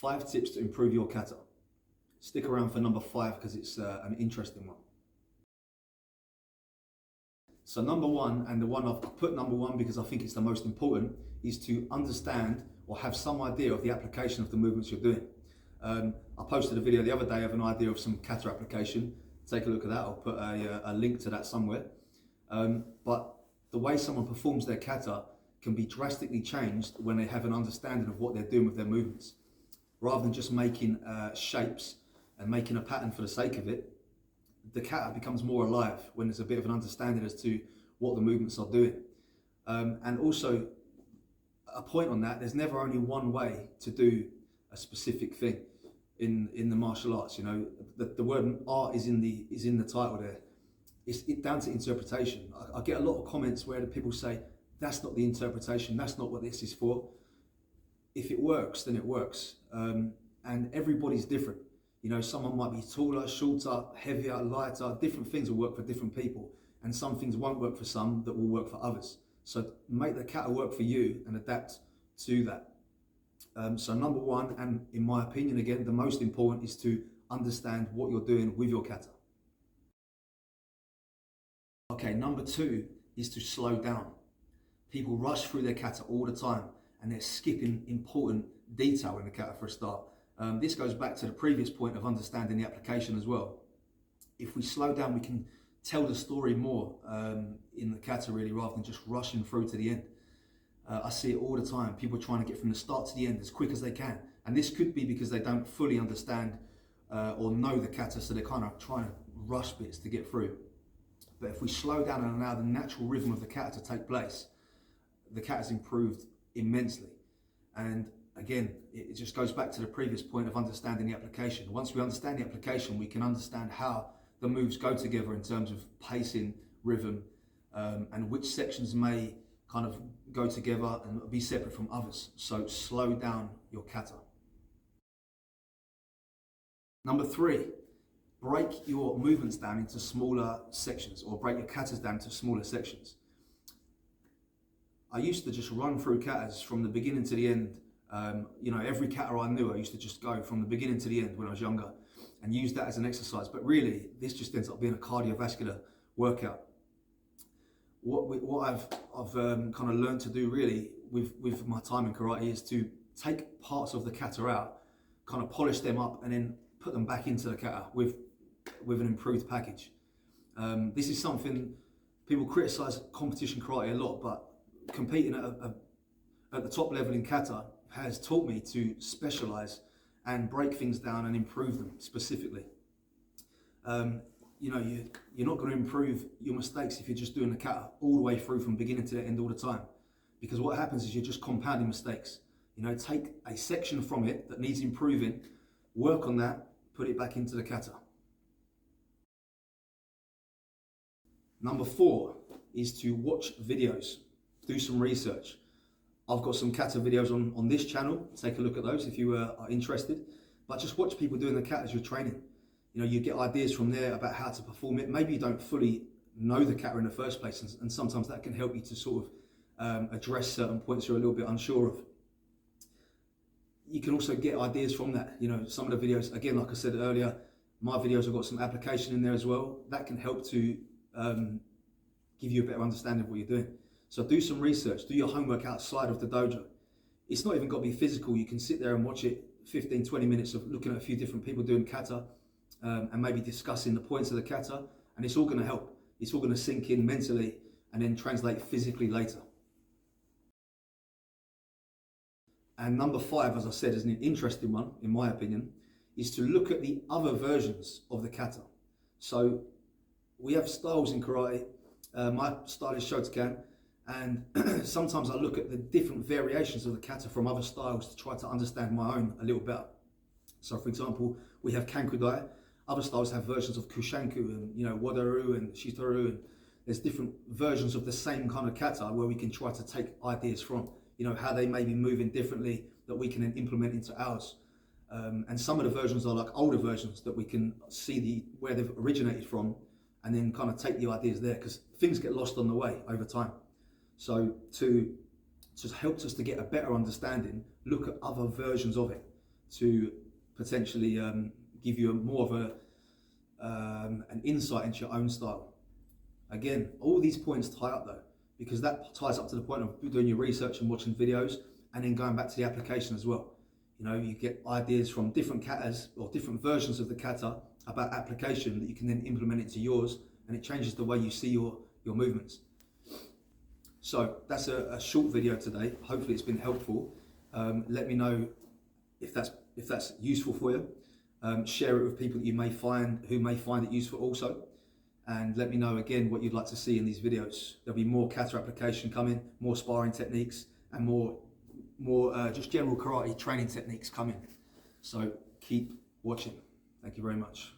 5 tips to improve your kata. Stick around for number 5 because it's an interesting one. So number 1, and the one I've put number 1 because I think it's the most important, is to understand or have some idea of the application of the movements you're doing. I posted a video the other day of an idea of some kata application. Take a look at that. I'll put a link to that somewhere. But the way someone performs their kata can be drastically changed when they have an understanding of what they're doing with their movements. Rather than just making shapes and making a pattern for the sake of it, the kata becomes more alive when there's a bit of an understanding as to what the movements are doing. And also, a point on that, there's never only one way to do a specific thing in the martial arts. You know, the word art is in the title there. It's down to interpretation. I get a lot of comments where the people say, that's not the interpretation, that's not what this is for. If it works, then it works. And everybody's different. You know, someone might be taller, shorter, heavier, lighter. Different things will work for different people. And some things won't work for some that will work for others. So make the kata work for you and adapt to that. So number 1, and in my opinion, again, the most important, is to understand what you're doing with your kata. Okay, number 2 is to slow down. People rush through their kata all the time and they're skipping important detail in the kata for a start. This goes back to the previous point of understanding the application as well. If we slow down, we can tell the story more in the kata really, rather than just rushing through to the end. I see it all the time. People trying to get from the start to the end as quick as they can. And this could be because they don't fully understand or know the kata, so they're kind of trying to rush bits to get through. But if we slow down and allow the natural rhythm of the kata to take place, the kata's improved immensely. And again, it just goes back to the previous point of understanding the application. Once we understand the application, we can understand how the moves go together in terms of pacing, rhythm, and which sections may kind of go together and be separate from others. So slow down your kata. Number 3, break your movements down into smaller sections, or break your katas down into smaller sections. I used to just run through katas from the beginning to the end. You know, every kata I knew, I used to just go from the beginning to the end when I was younger and use that as an exercise. But really, this just ends up being a cardiovascular workout. What I've kind of learned to do really with my time in karate is to take parts of the kata out, kind of polish them up, and then put them back into the kata with an improved package. This is something people criticize competition karate a lot, but competing at the top level in kata has taught me to specialize and break things down and improve them specifically. You know, you're not going to improve your mistakes if you're just doing the kata all the way through from beginning to the end all the time, because what happens is you're just compounding mistakes. You know, take a section from it that needs improving, work on that, put it back into the kata. Number 4 is to watch videos, do some research. I've got some kata videos on this channel. Take a look at those if you are interested. But just watch people doing the kata as you're training. You know, you get ideas from there about how to perform it. Maybe you don't fully know the kata in the first place, and sometimes that can help you to sort of address certain points you're a little bit unsure of. You can also get ideas from that. You know, some of the videos, again, like I said earlier, my videos have got some application in there as well. That can help to give you a better understanding of what you're doing. So do some research, do your homework outside of the dojo. It's not even got to be physical. You can sit there and watch it 15, 20 minutes of looking at a few different people doing kata and maybe discussing the points of the kata, and it's all going to help. It's all going to sink in mentally and then translate physically later. And number 5, as I said, is an interesting one, in my opinion, is to look at the other versions of the kata. So we have styles in karate. My style is Shotokan, and sometimes I look at the different variations of the kata from other styles to try to understand my own a little better. So for example, we have Kankudai. Other styles have versions of Kushanku and, you know, Wadaru and Shitoru, and there's different versions of the same kind of kata where we can try to take ideas from, you know, how they may be moving differently that we can then implement into ours. And some of the versions are like older versions that we can see where they've originated from, and then kind of take the ideas there, because things get lost on the way over time. So to help us to get a better understanding, look at other versions of it. to potentially give you more of an insight into your own style. Again, all these points tie up though, because that ties up to the point of doing your research and watching videos, and then going back to the application as well. You know, you get ideas from different katas or different versions of the kata about application that you can then implement into yours, and it changes the way you see your movements. So that's a short video today. Hopefully it's been helpful. Let me know if that's useful for you. Share it with people that you may find who may find it useful also. And let me know again what you'd like to see in these videos. There'll be more kata application coming, more sparring techniques, and more just general karate training techniques coming. So keep watching. Thank you very much.